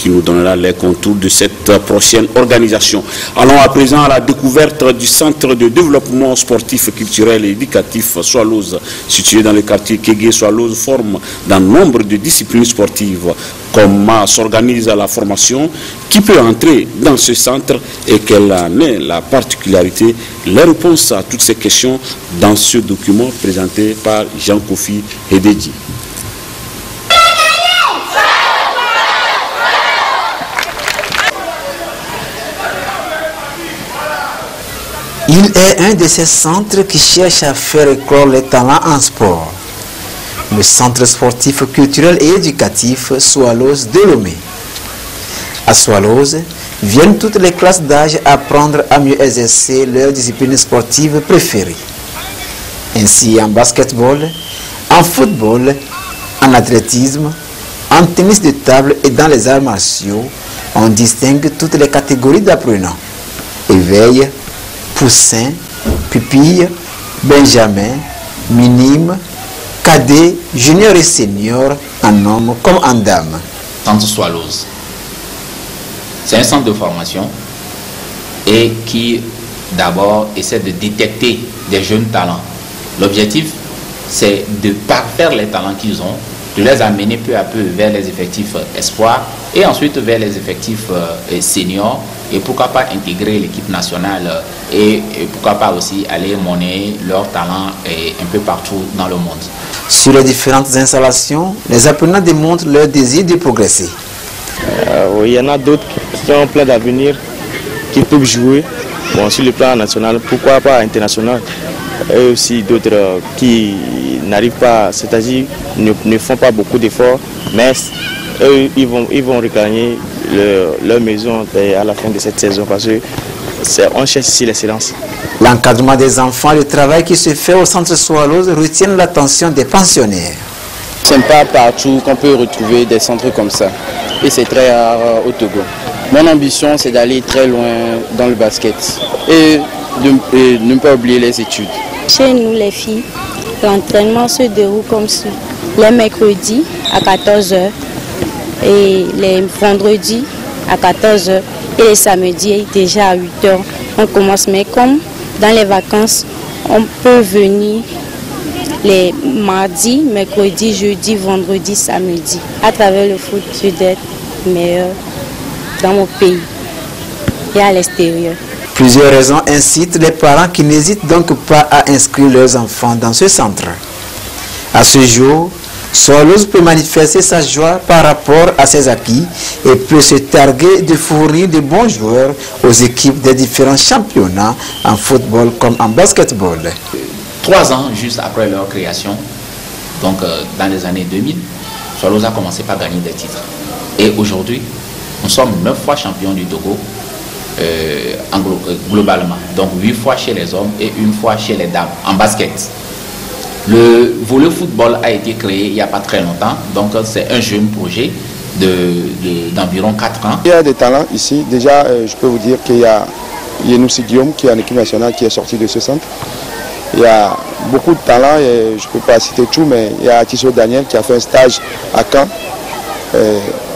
qui nous donnera les contours de cette prochaine organisation. Allons à présent à la découverte du centre de développement sportif, culturel et éducatif Swallows, situé dans le quartier Kégué. Swallows forme dans nombre de disciplines sportives. Comment s'organise la formation, qui peut entrer dans ce centre et quelle en est la particularité? Les réponses à toutes ces questions dans ce document présenté par Jean-Kofi Hededji. Il est un de ces centres qui cherchent à faire éclore les talents en sport. Le centre sportif culturel et éducatif Swallows de Lomé. À Swallows, viennent toutes les classes d'âge apprendre à mieux exercer leur discipline sportive préférée. Ainsi en basketball, en football, en athlétisme, en tennis de table et dans les arts martiaux, on distingue toutes les catégories d'apprenants. Éveil, poussin, pupille, benjamin, minime, cadet, junior et senior, en homme comme en dame. Centre Swallows, c'est un centre de formation et qui d'abord essaie de détecter des jeunes talents. L'objectif, c'est de parfaire les talents qu'ils ont, de les amener peu à peu vers les effectifs espoirs et ensuite vers les effectifs seniors, et pourquoi pas intégrer l'équipe nationale et pourquoi pas aussi aller monnayer leurs talents un peu partout dans le monde. Sur les différentes installations, les apprenants démontrent leur désir de progresser. Il y en a d'autres qui ont plein d'avenir, qui peuvent jouer sur le plan national, pourquoi pas international. Et aussi d'autres qui n'arrivent pas, c'est-à-dire ne font pas beaucoup d'efforts, mais eux, ils vont regagner leur maison à la fin de cette saison parce qu'on cherche ici l'excellence. L'encadrement des enfants et le travail qui se fait au centre Swallows retiennent l'attention des pensionnaires. Ce n'est pas partout qu'on peut retrouver des centres comme ça. Et c'est très rare au Togo. Mon ambition, c'est d'aller très loin dans le basket et de ne pas oublier les études. Chez nous, les filles, l'entraînement se déroule comme suit. Les mercredis à 14 h et les vendredis à 14 h et les samedis déjà à 8 h. On commence, mais comme dans les vacances, on peut venir les mardis, mercredis, jeudi, vendredi, samedi. À travers le foot, je dois être meilleur dans mon pays et à l'extérieur. Plusieurs raisons incitent les parents qui n'hésitent donc pas à inscrire leurs enfants dans ce centre. À ce jour, Swallows peut manifester sa joie par rapport à ses acquis et peut se targuer de fournir de bons joueurs aux équipes des différents championnats en football comme en basketball. 3 ans juste après leur création, donc dans les années 2000, Swallows a commencé par gagner des titres. Et aujourd'hui, nous sommes 9 fois champions du Togo globalement. Donc 8 fois chez les hommes et 1 fois chez les dames en basket. Le volley football a été créé il n'y a pas très longtemps, donc c'est un jeune projet d'environ 4 ans. Il y a des talents ici. Déjà, je peux vous dire qu'il y a Yenoussi Guillaume qui est en équipe nationale qui est sorti de ce centre. Il y a beaucoup de talents, et je ne peux pas citer tout, mais il y a Tissot Daniel qui a fait un stage à Caen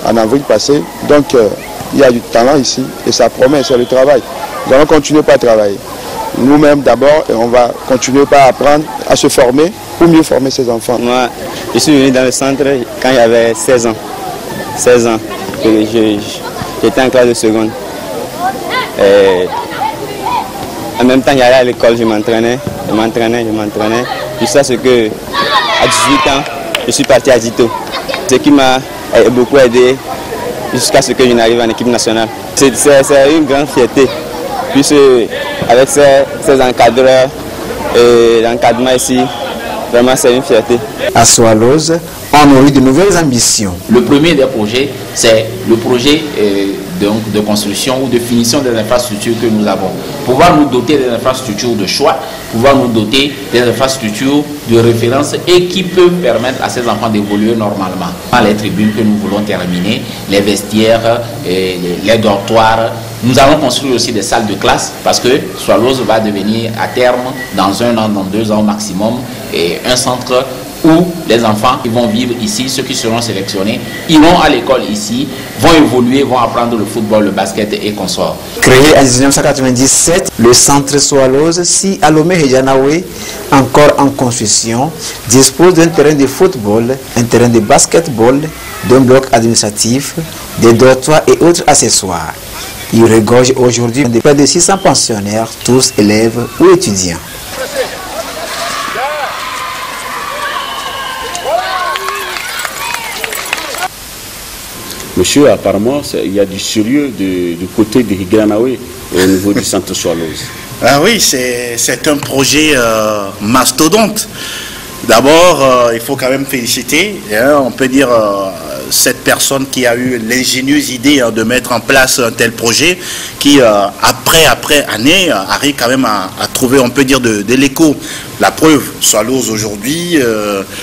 en avril passé. Donc il y a du talent ici et ça promet, c'est le travail. Nous allons continuer par travailler. Nous-mêmes d'abord, et on va continuer par apprendre à se former pour mieux former ses enfants. Moi, je suis venu dans le centre quand j'avais 16 ans. 16 ans. J'étais en classe de seconde. Et en même temps, j'allais à l'école, je m'entraînais. Jusqu'à ce que, à 18 ans, je suis parti à Dito. Ce qui m'a beaucoup aidé jusqu'à ce que je n'arrive en équipe nationale. C'est une grande fierté. Puisque avec ces encadreurs et l'encadrement ici, vraiment c'est une fierté. À Swallows, on nourrit de nouvelles ambitions. Le premier des projets, c'est le projet de construction ou de finition des infrastructures que nous avons. Pouvoir nous doter des infrastructures de choix, pouvoir nous doter des infrastructures de référence et qui peuvent permettre à ces enfants d'évoluer normalement. Les tribunes que nous voulons terminer, les vestiaires, les dortoirs. Nous allons construire aussi des salles de classe parce que Swallows va devenir à terme, dans 1 an, dans 2 ans maximum, un centre où les enfants qui vont vivre ici, ceux qui seront sélectionnés, iront à l'école ici, vont évoluer, vont apprendre le football, le basket et consorts. Créé en 1997, le centre Swallows, si à Lomé-Hedjanaoui, encore en construction, dispose d'un terrain de football, un terrain de basketball, d'un bloc administratif, des dortoirs et autres accessoires. Il regorge aujourd'hui de près de 600 pensionnaires, tous élèves ou étudiants. Monsieur, apparemment, il y a du sérieux du côté de Hedjanaoui au niveau du centre Swallows. Ah oui, c'est un projet mastodonte. D'abord, il faut quand même féliciter, hein, on peut dire, cette personne qui a eu l'ingénieuse idée de mettre en place un tel projet, qui après année arrive quand même à trouver, on peut dire, de l'écho. La preuve, Swallows aujourd'hui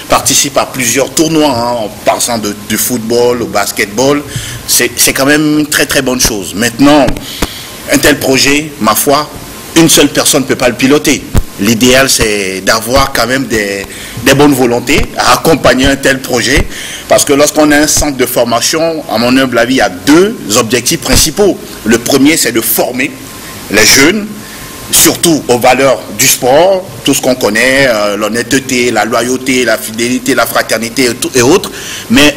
participe à plusieurs tournois, hein, en passant du football au basketball. C'est quand même une très très bonne chose. Maintenant, un tel projet, ma foi, une seule personne ne peut pas le piloter. L'idéal, c'est d'avoir quand même des bonnes volontés à accompagner un tel projet. Parce que lorsqu'on a un centre de formation, à mon humble avis, il y a deux objectifs principaux. Le premier, c'est de former les jeunes, surtout aux valeurs du sport, tout ce qu'on connaît, l'honnêteté, la loyauté, la fidélité, la fraternité et autres. Mais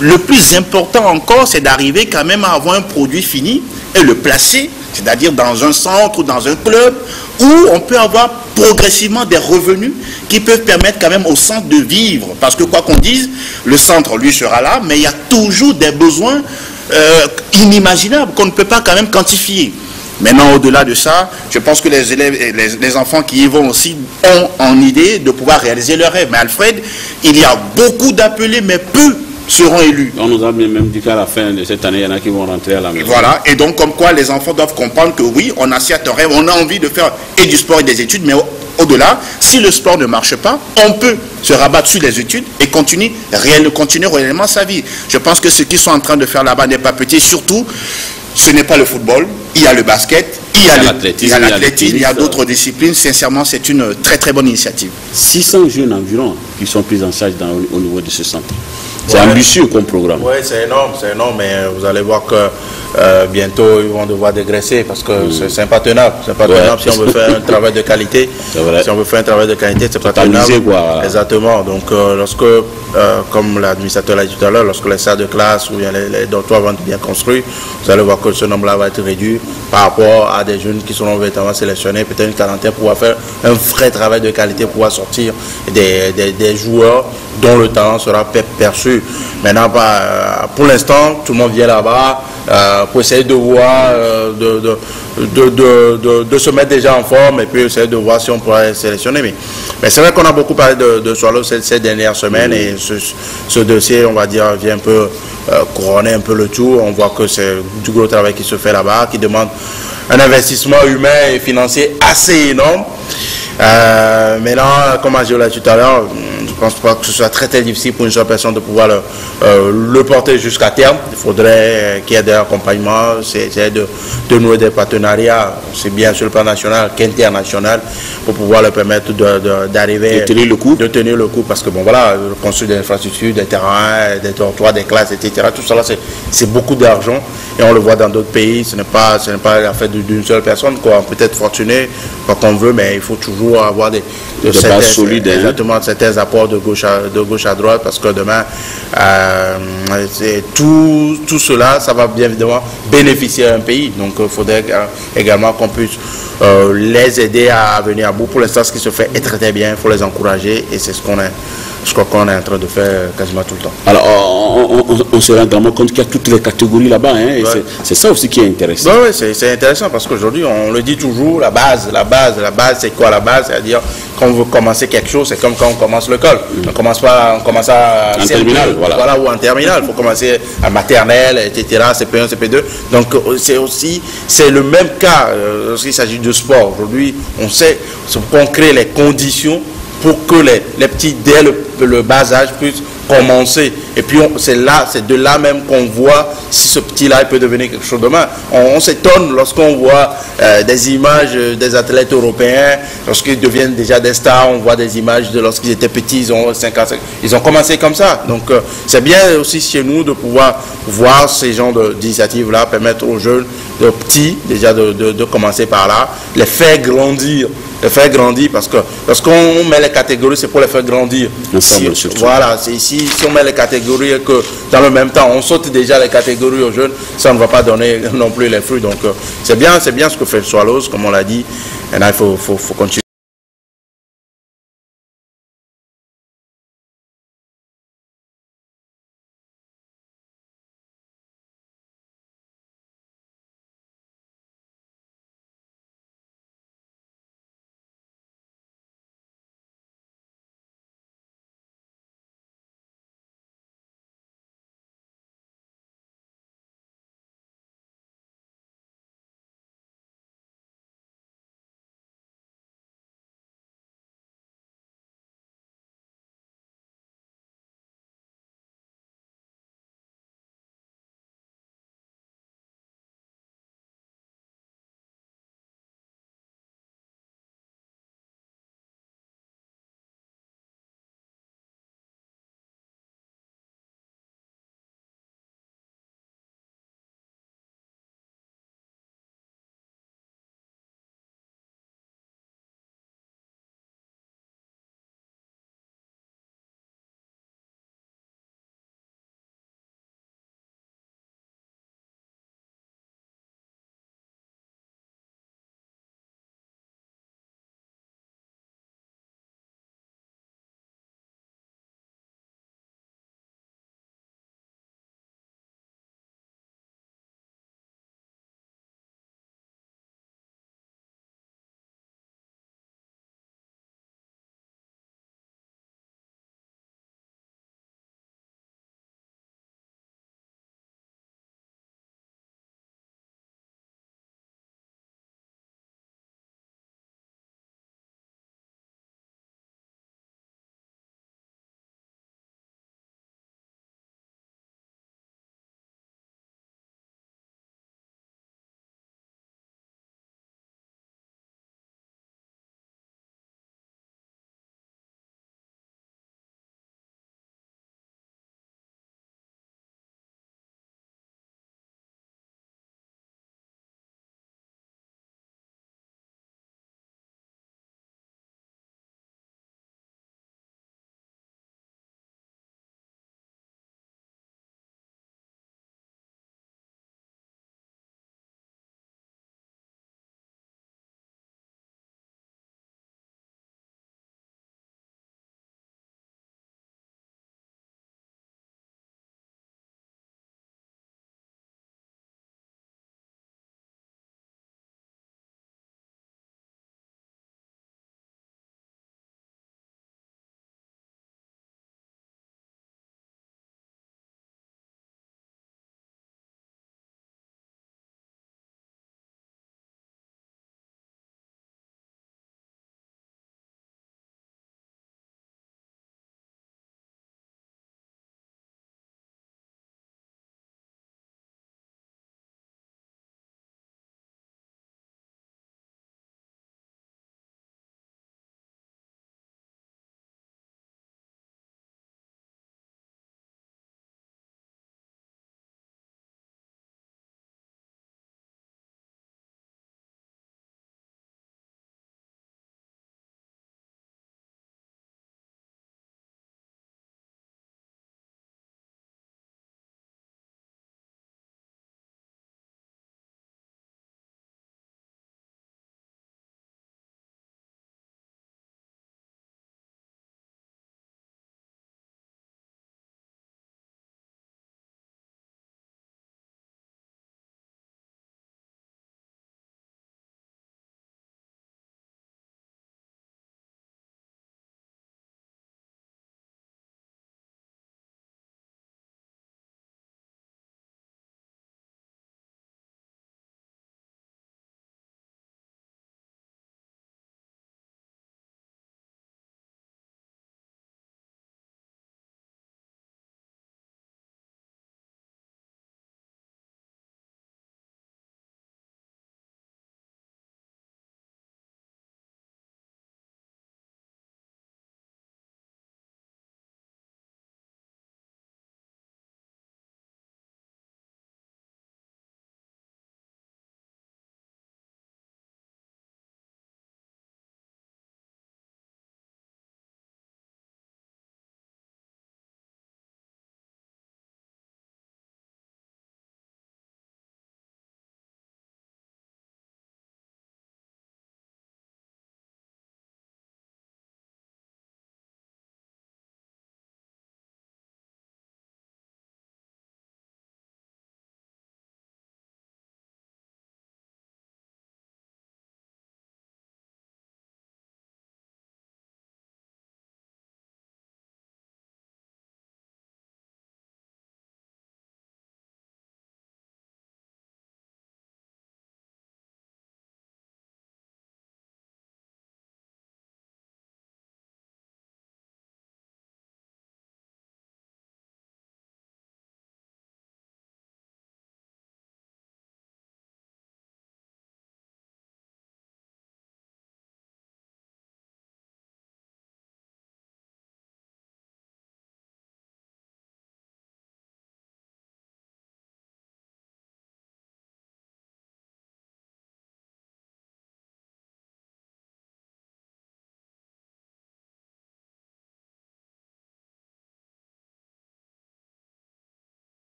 le plus important encore, c'est d'arriver quand même à avoir un produit fini et le placer, c'est-à-dire dans un centre ou dans un club où on peut avoir progressivement des revenus qui peuvent permettre quand même au centre de vivre. Parce que quoi qu'on dise, le centre, lui, sera là, mais il y a toujours des besoins inimaginables qu'on ne peut pas quand même quantifier. Maintenant, au-delà de ça, je pense que les élèves et les enfants qui y vont aussi ont en idée de pouvoir réaliser leurs rêves. Mais Alfred, il y a beaucoup d'appelés, mais peu seront élus. On nous a même dit qu'à la fin de cette année, il y en a qui vont rentrer à la maison. Voilà, et donc comme quoi les enfants doivent comprendre que oui, on a certes un rêve, on a envie de faire et du sport et des études, mais au-delà, si le sport ne marche pas, on peut se rabattre sur les études et continuer réellement sa vie. Je pense que ce qu'ils sont en train de faire là-bas n'est pas petit, surtout, ce n'est pas le football, il y a le basket, il y a l'athlétisme, il y a d'autres disciplines. Sincèrement, c'est une très très bonne initiative. 600 jeunes environ qui sont pris en charge au niveau de ce centre. C'est ambitieux comme programme. Oui, c'est énorme, mais vous allez voir que bientôt ils vont devoir dégraisser parce que c'est pas tenable. C'est pas tenable si on veut faire un travail de qualité. Si on veut faire un travail de qualité, c'est pas tenable. Quoi. Exactement. Donc lorsque, comme l'administrateur l'a dit tout à l'heure, lorsque les salles de classe ou les dortoirs vont être bien construits, vous allez voir que ce nombre-là va être réduit par rapport à des jeunes qui seront véritablement sélectionnés, peut-être une quarantaine, pour pouvoir faire un vrai travail de qualité, pour pouvoir sortir des joueurs dont le talent sera perçu. Maintenant, pour l'instant, tout le monde vient là-bas pour essayer de voir, de se mettre déjà en forme et puis essayer de voir si on pourrait sélectionner. Mais c'est vrai qu'on a beaucoup parlé de Swallows ces dernières semaines et ce dossier, on va dire, vient un peu couronner un peu le tout. On voit que c'est du gros travail qui se fait là-bas, qui demande un investissement humain et financier assez énorme. Maintenant, comme je l'ai dit tout à l'heure, je ne pense pas que ce soit très très difficile pour une seule personne de pouvoir le porter jusqu'à terme. Il faudrait qu'il y ait des accompagnements, c'est de nouer des partenariats, c'est bien sur le plan national qu'international, pour pouvoir leur permettre d'arriver, de tenir le coup, parce que bon voilà, construire des infrastructures, des terrains, des dortoirs, des classes, etc. Tout ça là, c'est beaucoup d'argent et on le voit dans d'autres pays. Ce n'est pas l'affaire d'une seule personne, quoi. Peut-être fortuné, quoi qu'on veut, mais il faut toujours avoir des bases solides, exactement, certains apports de gauche à droite, parce que demain tout cela, ça va bien évidemment bénéficier à un pays. Donc il faudrait également qu'on puisse les aider à venir à bout. Pour l'instant, ce qui se fait est très bien, il faut les encourager et c'est ce qu'on est. Je crois qu'on est en train de faire quasiment tout le temps. Alors, on se rend vraiment compte qu'il y a toutes les catégories là-bas. Hein, ouais. C'est ça aussi qui est intéressant. Oui, c'est intéressant parce qu'aujourd'hui, on le dit toujours, la base, c'est quoi la base? C'est-à-dire, quand on veut commencer quelque chose, c'est comme quand on commence l'école. On commence à en terminale, voilà, ou en terminale. Il faut commencer à maternelle, etc., CP1, CP2. Donc, c'est le même cas lorsqu'il s'agit de sport. Aujourd'hui, on sait qu'on crée les conditions pour que les petits, dès le bas âge, puissent commencer. Et puis c'est de là même qu'on voit si ce petit-là peut devenir quelque chose demain. On s'étonne lorsqu'on voit des images des athlètes européens, lorsqu'ils deviennent déjà des stars, on voit des images de lorsqu'ils étaient petits, ils ont 5 ans, ils ont commencé comme ça. Donc c'est bien aussi chez nous de pouvoir voir ces genres d'initiatives-là, permettre aux jeunes, de petits, déjà de commencer par là, les faire grandir. Parce que lorsqu'on met les catégories, c'est pour les faire grandir. Voilà, c'est ici, si on met les catégories et que dans le même temps, on saute déjà les catégories aux jeunes, ça ne va pas donner non plus les fruits. Donc c'est bien ce que fait Swallows, comme on l'a dit, et là il faut continuer.